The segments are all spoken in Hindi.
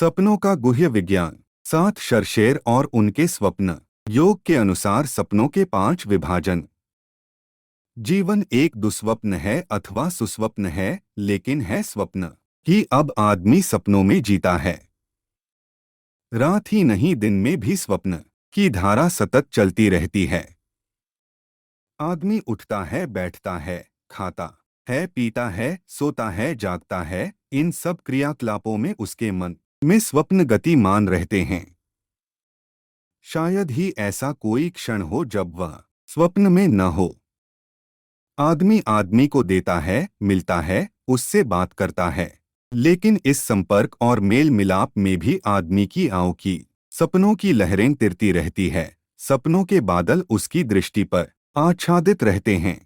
सपनों का गुह्य विज्ञान। 7 शर्शेर और उनके स्वप्न। योग के अनुसार सपनों के 5 विभाजन। जीवन एक दुस्वप्न है अथवा सुस्वप्न है, लेकिन है स्वप्न कि अब आदमी सपनों में जीता है। रात ही नहीं, दिन में भी स्वप्न की धारा सतत चलती रहती है। आदमी उठता है, बैठता है, खाता है, पीता है, सोता है, जागता है। इन सब क्रियाकलापों में उसके मन में स्वप्न गतिमान रहते हैं। शायद ही ऐसा कोई क्षण हो जब वह स्वप्न में न हो। आदमी आदमी को देता है, मिलता है, उससे बात करता है, लेकिन इस संपर्क और मेल मिलाप में भी आदमी की आंखों की सपनों की लहरें तिरती रहती है। सपनों के बादल उसकी दृष्टि पर आच्छादित रहते हैं,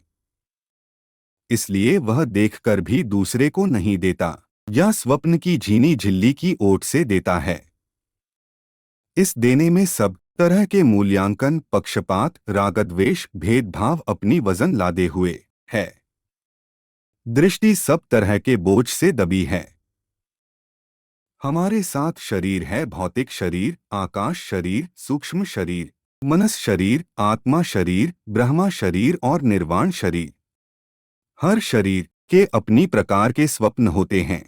इसलिए वह देखकर भी दूसरे को नहीं देता या स्वप्न की झीनी झिल्ली की ओट से देता है। इस देने में सब तरह के मूल्यांकन, पक्षपात, रागद्वेष, भेदभाव अपनी वजन लादे हुए है। दृष्टि सब तरह के बोझ से दबी है। हमारे 7 शरीर है: भौतिक शरीर, आकाश शरीर, सूक्ष्म शरीर, मनस शरीर, आत्मा शरीर, ब्रह्मा शरीर और निर्वाण शरीर। हर शरीर के अपनी प्रकार के स्वप्न होते हैं।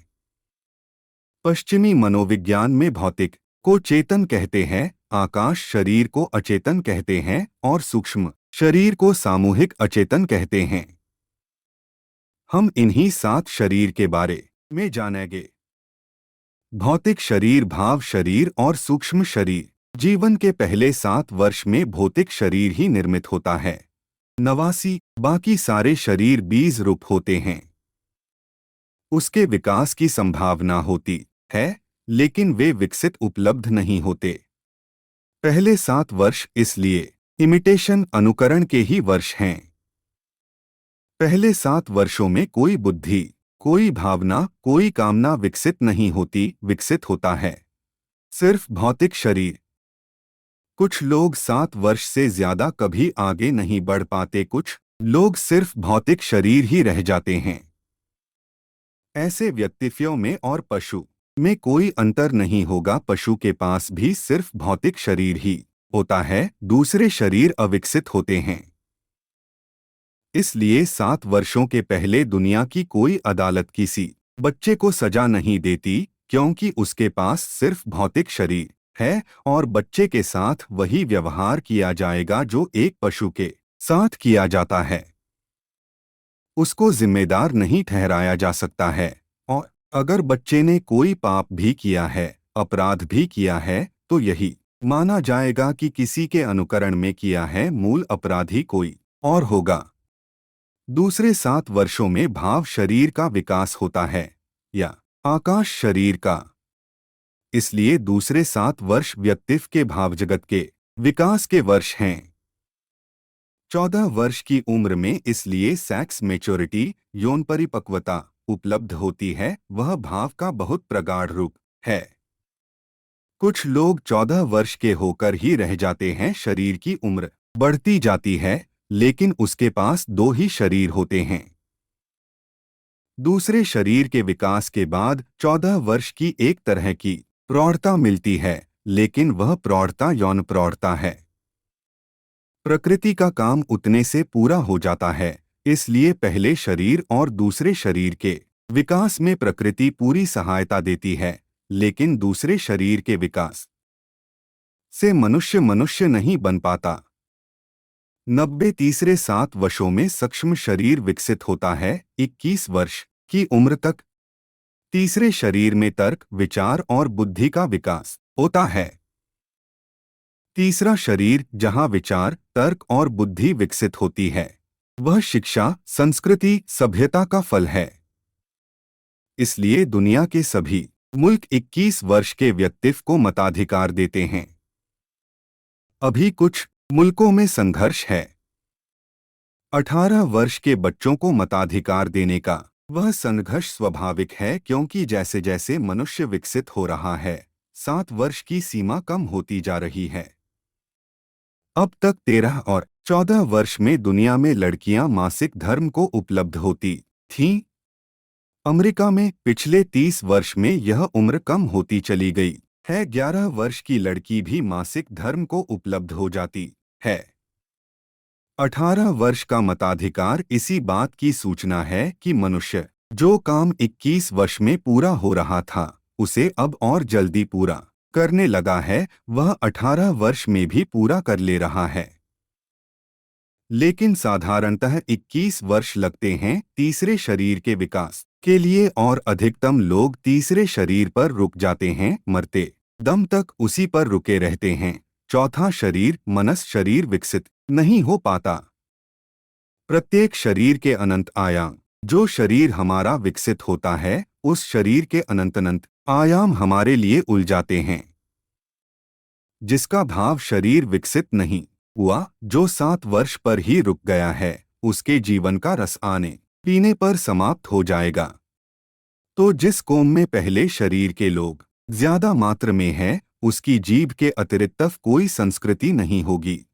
पश्चिमी मनोविज्ञान में भौतिक को चेतन कहते हैं, आकाश शरीर को अचेतन कहते हैं और सूक्ष्म शरीर को सामूहिक अचेतन कहते हैं। हम इन्हीं 7 शरीर के बारे में जानेंगे। भौतिक शरीर, भाव शरीर और सूक्ष्म शरीर। जीवन के पहले 7 वर्ष में भौतिक शरीर ही निर्मित होता है। 89 बाकी सारे शरीर बीज रूप होते हैं। उसके विकास की संभावना होती है, लेकिन वे विकसित उपलब्ध नहीं होते। पहले 7 वर्ष इसलिए इमिटेशन, अनुकरण के ही वर्ष हैं। पहले 7 वर्षों में कोई बुद्धि, कोई भावना, कोई कामना विकसित नहीं होती। विकसित होता है सिर्फ भौतिक शरीर। कुछ लोग 7 वर्ष से ज्यादा कभी आगे नहीं बढ़ पाते। कुछ लोग सिर्फ भौतिक शरीर ही रह जाते हैं। ऐसे व्यक्तित्वों में और पशु में कोई अंतर नहीं होगा। पशु के पास भी सिर्फ भौतिक शरीर ही होता है, दूसरे शरीर अविकसित होते हैं। इसलिए 7 वर्षों के पहले दुनिया की कोई अदालत किसी बच्चे को सजा नहीं देती, क्योंकि उसके पास सिर्फ भौतिक शरीर है और बच्चे के साथ वही व्यवहार किया जाएगा जो एक पशु के साथ किया जाता है। उसको जिम्मेदार नहीं ठहराया जा सकता है, और अगर बच्चे ने कोई पाप भी किया है, अपराध भी किया है, तो यही माना जाएगा कि किसी के अनुकरण में किया है। मूल अपराधी कोई और होगा। दूसरे 7 वर्षों में भाव शरीर का विकास होता है या आकाश शरीर का। इसलिए दूसरे 7 वर्ष व्यक्तित्व के भाव जगत के विकास के वर्ष हैं। 14 वर्ष की उम्र में इसलिए सेक्स मैच्योरिटी, यौन परिपक्वता उपलब्ध होती है। वह भाव का बहुत प्रगाढ़ रूप है। कुछ लोग 14 वर्ष के होकर ही रह जाते हैं। शरीर की उम्र बढ़ती जाती है, लेकिन उसके पास 2 ही शरीर होते हैं। दूसरे शरीर के विकास के बाद 14 वर्ष की एक तरह की प्रौढ़ता मिलती है, लेकिन वह प्रौढ़ता यौन प्रौढ़ता है। प्रकृति का काम उतने से पूरा हो जाता है, इसलिए पहले शरीर और दूसरे शरीर के विकास में प्रकृति पूरी सहायता देती है, लेकिन दूसरे शरीर के विकास से मनुष्य मनुष्य नहीं बन पाता। 90 तीसरे 7 वर्षों में सूक्ष्म शरीर विकसित होता है। 21 वर्ष की उम्र तक तीसरे शरीर में तर्क, विचार और बुद्धि का विकास होता है। तीसरा शरीर जहां विचार, तर्क और बुद्धि विकसित होती है, वह शिक्षा, संस्कृति, सभ्यता का फल है। इसलिए दुनिया के सभी मुल्क 21 वर्ष के व्यक्तित्व को मताधिकार देते हैं। अभी कुछ मुल्कों में संघर्ष है 18 वर्ष के बच्चों को मताधिकार देने का। वह संघर्ष स्वाभाविक है, क्योंकि जैसे जैसे मनुष्य विकसित हो रहा है, 7 वर्ष की सीमा कम होती जा रही है। अब तक 13 और 14 वर्ष में दुनिया में लड़कियां मासिक धर्म को उपलब्ध होती थीं। अमेरिका में पिछले 30 वर्ष में यह उम्र कम होती चली गई है। 11 वर्ष की लड़की भी मासिक धर्म को उपलब्ध हो जाती है। 18 वर्ष का मताधिकार इसी बात की सूचना है कि मनुष्य जो काम 21 वर्ष में पूरा हो रहा था उसे अब और जल्दी पूरा करने लगा है, वह 18 वर्ष में भी पूरा कर ले रहा है। लेकिन साधारणतः 21 वर्ष लगते हैं तीसरे शरीर के विकास के लिए और अधिकतम लोग तीसरे शरीर पर रुक जाते हैं, मरते दम तक उसी पर रुके रहते हैं। चौथा शरीर मनस शरीर विकसित नहीं हो पाता। प्रत्येक शरीर के अनंत आयाम, जो शरीर हमारा विकसित होता है उस शरीर के अनंत आयाम हमारे लिए उलझाते हैं। जिसका भाव शरीर विकसित नहीं हुआ, जो 7 वर्ष पर ही रुक गया है, उसके जीवन का रस आने पीने पर समाप्त हो जाएगा। तो जिस कौम में पहले शरीर के लोग ज्यादा मात्रा में है, उसकी जीभ के अतिरिक्त कोई संस्कृति नहीं होगी।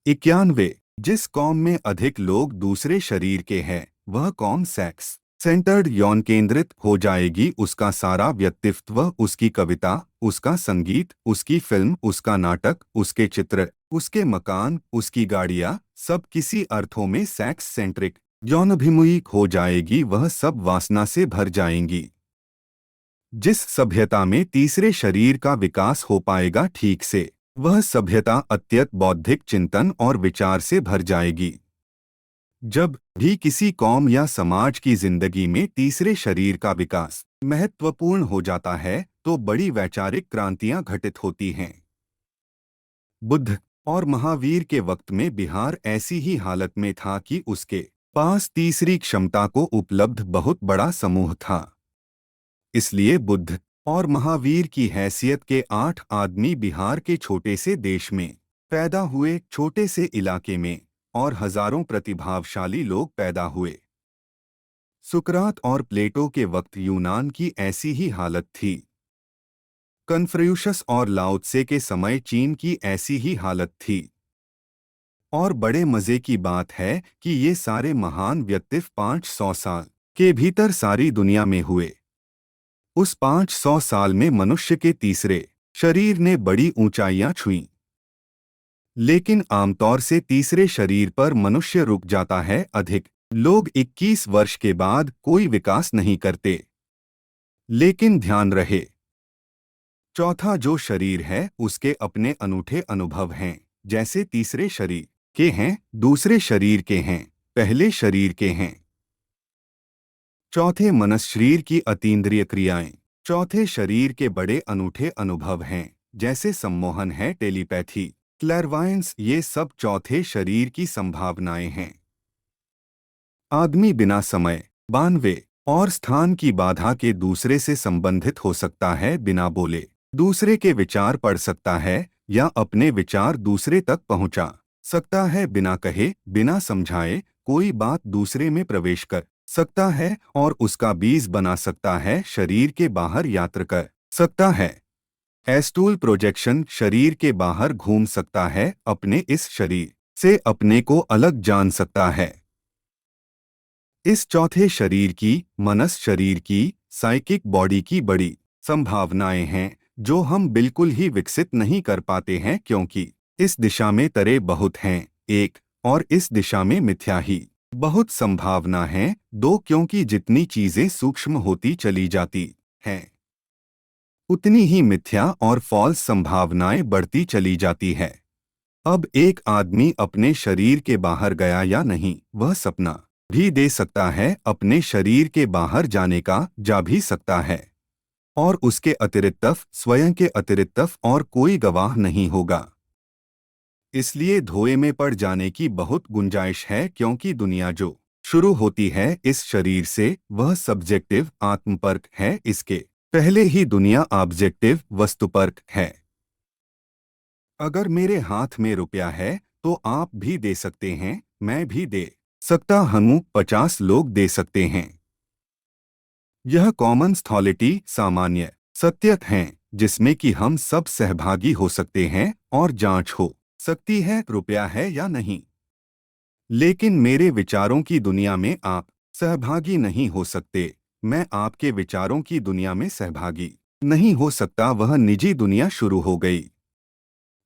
91 जिस कौम में अधिक लोग दूसरे शरीर के हैं, वह कौम सेक्स सेंटर्ड यौन केंद्रित हो जाएगी। उसका सारा व्यक्तित्व, उसकी कविता, उसका संगीत, उसकी फिल्म, उसका नाटक, उसके चित्र, उसके मकान, उसकी गाड़ियां, सब किसी अर्थों में सेक्स सेंट्रिक यौनाभिमुखी हो जाएगी। वह सब वासना से भर जाएंगी। जिस सभ्यता में तीसरे शरीर का विकास हो पाएगा ठीक से, वह सभ्यता अत्यंत बौद्धिक चिंतन और विचार से भर जाएगी। जब भी किसी कौम या समाज की जिंदगी में तीसरे शरीर का विकास महत्वपूर्ण हो जाता है तो बड़ी वैचारिक क्रांतियां घटित होती हैं। बुद्ध और महावीर के वक्त में बिहार ऐसी ही हालत में था कि उसके पास तीसरी क्षमता को उपलब्ध बहुत बड़ा समूह था। इसलिए बुद्ध और महावीर की हैसियत के 8 आदमी बिहार के छोटे से देश में पैदा हुए, छोटे से इलाके में, और हजारों प्रतिभाशाली लोग पैदा हुए। सुकरात और प्लेटो के वक्त यूनान की ऐसी ही हालत थी। कन्फ्यूशस और लाओ त्से के समय चीन की ऐसी ही हालत थी। और बड़े मजे की बात है कि ये सारे महान व्यक्तित्व 500 साल के भीतर सारी दुनिया में हुए। उस 500 साल में मनुष्य के तीसरे शरीर ने बड़ी ऊंचाइयां छुईं। लेकिन आमतौर से तीसरे शरीर पर मनुष्य रुक जाता है। अधिक लोग 21 वर्ष के बाद कोई विकास नहीं करते। लेकिन ध्यान रहे, चौथा जो शरीर है उसके अपने अनूठे अनुभव हैं। जैसे तीसरे शरीर के हैं, दूसरे शरीर के हैं, पहले शरीर के हैं। चौथे मनस शरीर की अतीन्द्रिय क्रियाएं, चौथे शरीर के बड़े अनूठे अनुभव हैं। जैसे सम्मोहन है, टेलीपैथी, क्लैरवायंस, ये सब चौथे शरीर की संभावनाएं हैं। आदमी बिना समय, बानवे और स्थान की बाधा के दूसरे से संबंधित हो सकता है। बिना बोले दूसरे के विचार पढ़ सकता है या अपने विचार दूसरे तक पहुंचा सकता है। बिना कहे, बिना समझाए कोई बात दूसरे में प्रवेश कर सकता है और उसका बीज बना सकता है। शरीर के बाहर यात्रा कर सकता है। एस्टूल प्रोजेक्शन, शरीर के बाहर घूम सकता है। अपने इस शरीर से अपने को अलग जान सकता है। इस चौथे शरीर की, मनस शरीर की, साइकिक बॉडी की बड़ी संभावनाएं हैं जो हम बिल्कुल ही विकसित नहीं कर पाते हैं, क्योंकि इस दिशा में तरे बहुत हैं, एक, और इस दिशा में मिथ्या ही बहुत संभावना है, दो, क्योंकि जितनी चीजें सूक्ष्म होती चली जाती हैं उतनी ही मिथ्या और फॉल्स संभावनाएं बढ़ती चली जाती है। अब एक आदमी अपने शरीर के बाहर गया या नहीं, वह सपना भी दे सकता है। अपने शरीर के बाहर जाने का जा भी सकता है और उसके अतिरिक्त, स्वयं के अतिरिक्त और कोई गवाह नहीं होगा। इसलिए धोए में पड़ जाने की बहुत गुंजाइश है, क्योंकि दुनिया जो शुरू होती है इस शरीर से, वह सब्जेक्टिव आत्मपर्क है। इसके पहले ही दुनिया ऑब्जेक्टिव वस्तुपर्क है। अगर मेरे हाथ में रुपया है तो आप भी दे सकते हैं, मैं भी दे सकता हूं, 50 लोग दे सकते हैं। यह कॉमन स्थॉलिटी, सामान्य सत्य है जिसमें कि हम सब सहभागी हो सकते हैं और जांच हो सकती है रुपया है या नहीं। लेकिन मेरे विचारों की दुनिया में आप सहभागी नहीं हो सकते। मैं आपके विचारों की दुनिया में सहभागी नहीं हो सकता। वह निजी दुनिया शुरू हो गई।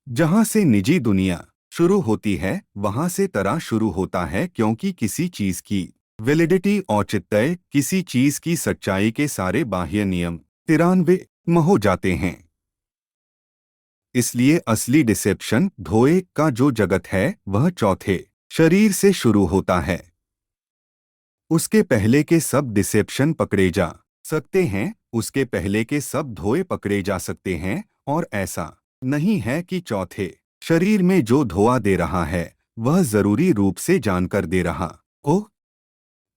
जहां से निजी दुनिया शुरू होती है वहां से तरह शुरू होता है, क्योंकि किसी चीज की वैलिडिटी, औचित्य, किसी चीज की सच्चाई के सारे बाह्य नियम तिरानवे में हो जाते हैं। इसलिए असली डिसेप्शन धोए का जो जगत है वह चौथे शरीर से शुरू होता है। उसके पहले के सब डिसेप्शन पकड़े जा सकते हैं, उसके पहले के सब धोए पकड़े जा सकते हैं, और ऐसा नहीं है कि चौथे शरीर में जो धोआ दे रहा है वह जरूरी रूप से जानकर दे रहा हो।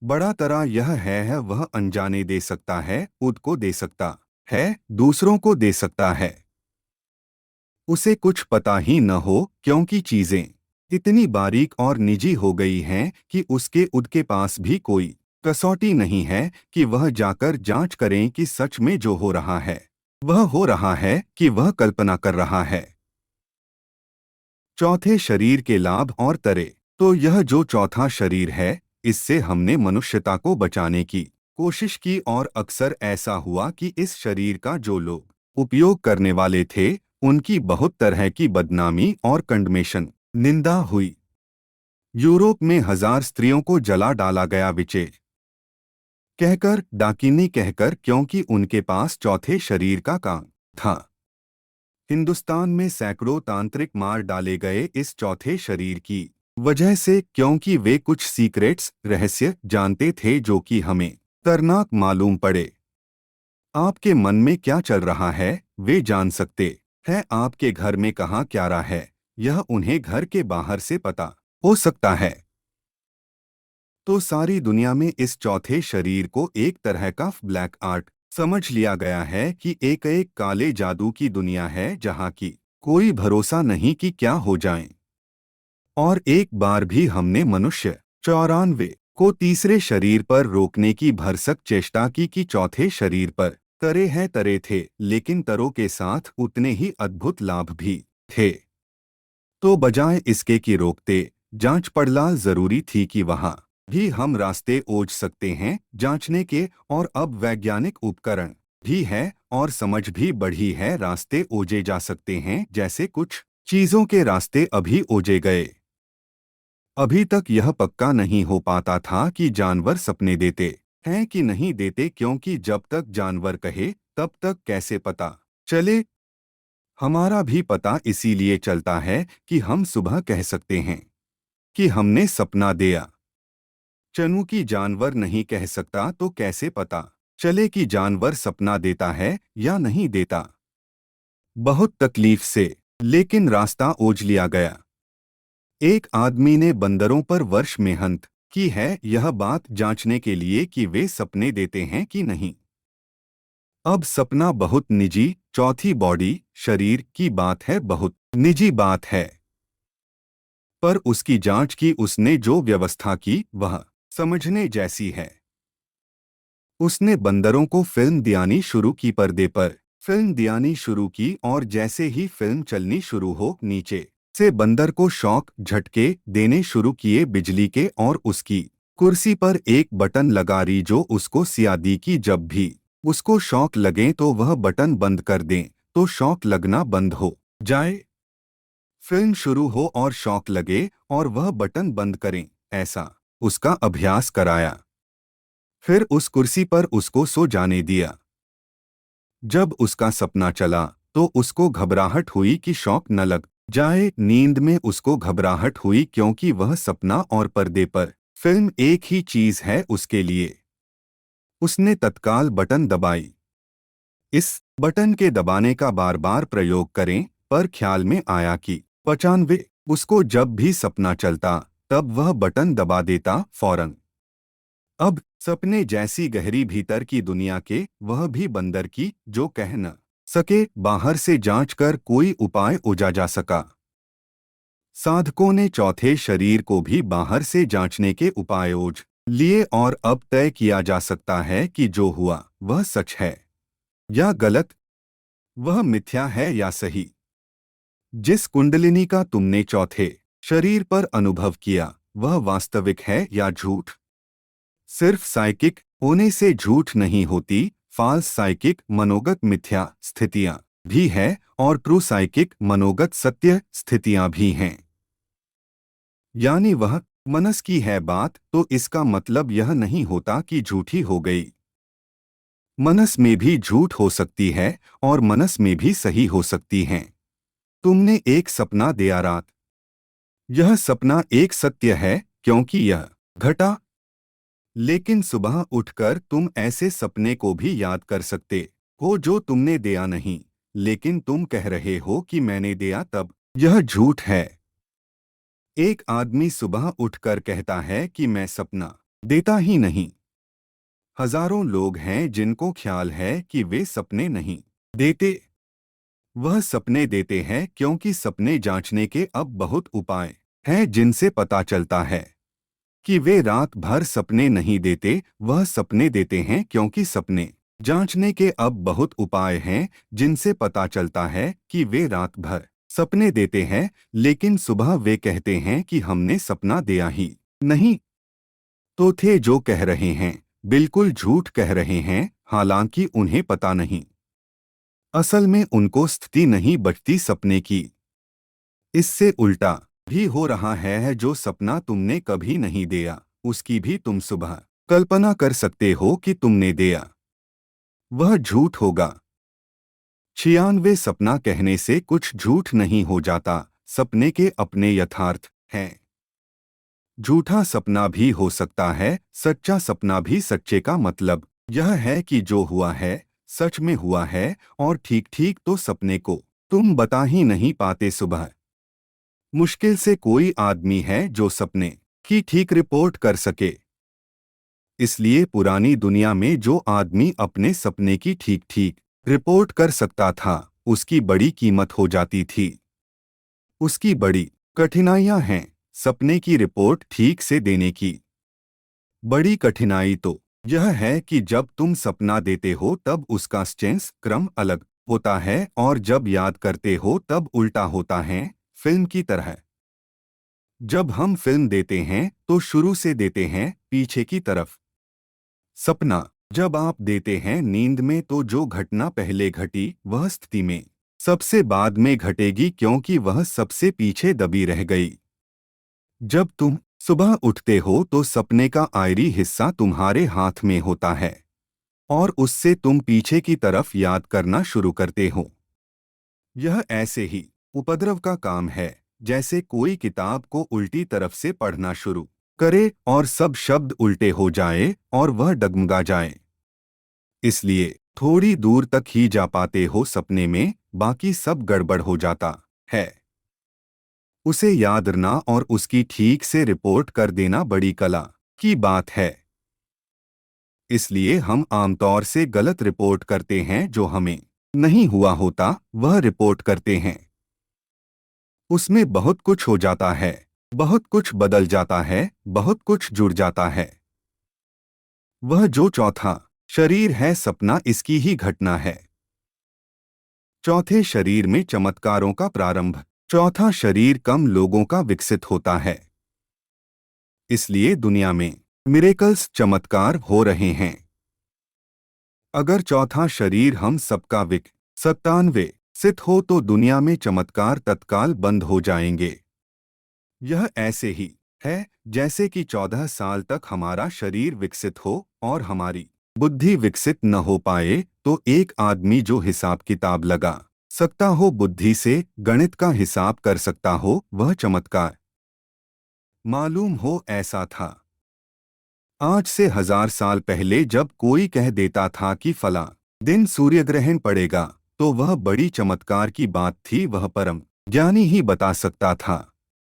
बड़ा तरह यह है वह अनजाने दे सकता है, खुद को दे सकता है, दूसरों को दे सकता है। उसे कुछ पता ही न हो, क्योंकि चीजें इतनी बारीक और निजी हो गई हैं कि उसके खुद के पास भी कोई कसौटी नहीं है कि वह जाकर जांच करें कि सच में जो हो रहा है वह हो रहा है कि वह कल्पना कर रहा है। चौथे शरीर के लाभ और तरे। तो यह जो चौथा शरीर है, इससे हमने मनुष्यता को बचाने की कोशिश की, और अक्सर ऐसा हुआ कि इस शरीर का जो लोग उपयोग करने वाले थे उनकी बहुत तरह की बदनामी और कंडमेशन निंदा हुई। यूरोप में 1000 स्त्रियों को जला डाला गया विचे कहकर, डाकिनी कहकर, क्योंकि उनके पास चौथे शरीर का काम था। हिंदुस्तान में सैकड़ों तांत्रिक मार डाले गए इस चौथे शरीर की वजह से, क्योंकि वे कुछ सीक्रेट्स, रहस्य जानते थे जो कि हमें खतरनाक मालूम पड़े। आपके मन में क्या चल रहा है वे जान सकते हैं। आपके घर में कहाँ क्या रहा है यह उन्हें घर के बाहर से पता हो सकता है। तो सारी दुनिया में इस चौथे शरीर को एक तरह का ब्लैक आर्ट समझ लिया गया है कि एक एक काले जादू की दुनिया है जहाँ की कोई भरोसा नहीं कि क्या हो जाए। और एक बार भी हमने मनुष्य 94 को तीसरे शरीर पर रोकने की भरसक चेष्टा की कि चौथे शरीर पर तरे हैं तरे थे, लेकिन तरों के साथ उतने ही अद्भुत लाभ भी थे। तो बजाय इसके कि रोकते, जांच पड़ताल जरूरी थी कि वहां भी हम रास्ते खोज सकते हैं जांचने के, और अब वैज्ञानिक उपकरण भी है और समझ भी बढ़ी है, रास्ते खोजे जा सकते हैं जैसे कुछ चीजों के रास्ते अभी खोजे गए। अभी तक यह पक्का नहीं हो पाता था कि जानवर सपने देते हैं कि नहीं देते, क्योंकि जब तक जानवर कहे तब तक कैसे पता चले। हमारा भी पता इसीलिए चलता है कि हम सुबह कह सकते हैं कि हमने सपना दिया। चनू की जानवर नहीं कह सकता, तो कैसे पता चले कि जानवर सपना देता है या नहीं देता। बहुत तकलीफ से लेकिन रास्ता खोज लिया गया। एक आदमी ने बंदरों पर वर्ष मेहनत की है यह बात जांचने के लिए कि वे सपने देते हैं कि नहीं। अब सपना बहुत निजी, चौथी बॉडी शरीर की बात है, बहुत निजी बात है। पर उसकी जांच की उसने जो व्यवस्था की वह समझने जैसी है। उसने बंदरों को फिल्म दियानी शुरू की, पर्दे पर फिल्म दियानी शुरू की, और जैसे ही फिल्म चलनी शुरू हो नीचे से बंदर को शॉक झटके देने शुरू किए बिजली के, और उसकी कुर्सी पर एक बटन लगा रही जो उसको सिया दी कि जब भी उसको शॉक लगे तो वह बटन बंद कर दें तो शॉक लगना बंद हो जाए। फिल्म शुरू हो और शॉक लगे और वह बटन बंद करें, ऐसा उसका अभ्यास कराया। फिर उस कुर्सी पर उसको सो जाने दिया। जब उसका सपना चला तो उसको घबराहट हुई कि शॉक न लग जाए। नींद में उसको घबराहट हुई क्योंकि वह सपना और पर्दे पर फिल्म एक ही चीज है उसके लिए। उसने तत्काल बटन दबाई। इस बटन के दबाने का बार बार प्रयोग करें, पर ख्याल में आया कि 95 उसको जब भी सपना चलता तब वह बटन दबा देता फौरन। अब सपने जैसी गहरी भीतर की दुनिया के वह भी बंदर की जो कह न सके, बाहर से जांच कर कोई उपाय खोजा जा सका। साधकों ने चौथे शरीर को भी बाहर से जांचने के उपाय खोज लिए, और अब तय किया जा सकता है कि जो हुआ वह सच है या गलत, वह मिथ्या है या सही। जिस कुंडलिनी का तुमने चौथे शरीर पर अनुभव किया वह वास्तविक है या झूठ। सिर्फ साइकिक होने से झूठ नहीं होती, फाल्स साइकिक मनोगत मिथ्या स्थितियां भी है और ट्रू साइकिक मनोगत सत्य स्थितियां भी हैं। यानी वह मनस की है बात तो इसका मतलब यह नहीं होता कि झूठी हो गई। मनस में भी झूठ हो सकती है और मनस में भी सही हो सकती हैं। तुमने एक सपना दिया रात। यह सपना एक सत्य है क्योंकि यह घटा, लेकिन सुबह उठकर तुम ऐसे सपने को भी याद कर सकते हो जो तुमने दिया नहीं, लेकिन तुम कह रहे हो कि मैंने दिया, तब यह झूठ है। एक आदमी सुबह उठकर कहता है कि मैं सपना देता ही नहीं। हजारों लोग हैं जिनको ख्याल है कि वे सपने नहीं देते। वह सपने देते हैं क्योंकि सपने जांचने के अब बहुत उपाय हैं जिनसे पता चलता है कि वे रात भर सपने नहीं देते। वह सपने देते हैं क्योंकि सपने जांचने के अब बहुत उपाय हैं जिनसे पता चलता है कि वे रात भर सपने देते हैं, लेकिन सुबह वे कहते हैं कि हमने सपना दिया ही नहीं। तो थे जो कह रहे हैं बिल्कुल झूठ कह रहे हैं, हालांकि उन्हें पता नहीं। असल में उनको स्थिति नहीं बचती सपने की। इससे उल्टा भी हो रहा है, जो सपना तुमने कभी नहीं दिया उसकी भी तुम सुबह कल्पना कर सकते हो कि तुमने दिया। वह झूठ होगा। 96 सपना कहने से कुछ झूठ नहीं हो जाता, सपने के अपने यथार्थ हैं। झूठा सपना भी हो सकता है, सच्चा सपना भी। सच्चे का मतलब यह है कि जो हुआ है सच में हुआ है और ठीक ठीक तो सपने को तुम बता ही नहीं पाते। सुबह मुश्किल से कोई आदमी है जो सपने की ठीक रिपोर्ट कर सके। इसलिए पुरानी दुनिया में जो आदमी अपने सपने की ठीक ठीक रिपोर्ट कर सकता था उसकी बड़ी कीमत हो जाती थी। उसकी बड़ी कठिनाइयां हैं सपने की रिपोर्ट ठीक से देने की। बड़ी कठिनाई तो यह है कि जब तुम सपना देते हो तब उसका स्टेंस क्रम अलग होता है और जब याद करते हो तब उल्टा होता है, फिल्म की तरह। जब हम फिल्म देते हैं तो शुरू से देते हैं पीछे की तरफ। सपना जब आप देते हैं नींद में तो जो घटना पहले घटी वह स्थिति में सबसे बाद में घटेगी क्योंकि वह सबसे पीछे दबी रह गई। जब तुम सुबह उठते हो तो सपने का आयरी हिस्सा तुम्हारे हाथ में होता है और उससे तुम पीछे की तरफ याद करना शुरू करते हो। यह ऐसे ही उपद्रव का काम है जैसे कोई किताब को उल्टी तरफ से पढ़ना शुरू करे और सब शब्द उल्टे हो जाए और वह डगमगा जाए। इसलिए थोड़ी दूर तक ही जा पाते हो सपने में, बाकी सब गड़बड़ हो जाता है। उसे याद रखना और उसकी ठीक से रिपोर्ट कर देना बड़ी कला की बात है। इसलिए हम आमतौर से गलत रिपोर्ट करते हैं। जो हमें नहीं हुआ होता वह रिपोर्ट करते हैं। उसमें बहुत कुछ हो जाता है, बहुत कुछ बदल जाता है, बहुत कुछ जुड़ जाता है। वह जो चौथा शरीर है सपना इसकी ही घटना है। चौथे शरीर में चमत्कारों का प्रारंभ। चौथा शरीर कम लोगों का विकसित होता है, इसलिए दुनिया में मिरेकल्स चमत्कार हो रहे हैं। अगर चौथा शरीर हम सबका विकसित हो तो दुनिया में चमत्कार तत्काल बंद हो जाएंगे। यह ऐसे ही है जैसे कि 14 साल तक हमारा शरीर विकसित हो और हमारी बुद्धि विकसित न हो पाए, तो एक आदमी जो हिसाब किताब लगा सकता हो, बुद्धि से गणित का हिसाब कर सकता हो, वह चमत्कार मालूम हो ऐसा था। आज से 1000 साल पहले जब कोई कह देता था कि फला दिन सूर्यग्रहण पड़ेगा तो वह बड़ी चमत्कार की बात थी। वह परम ज्ञानी ही बता सकता था।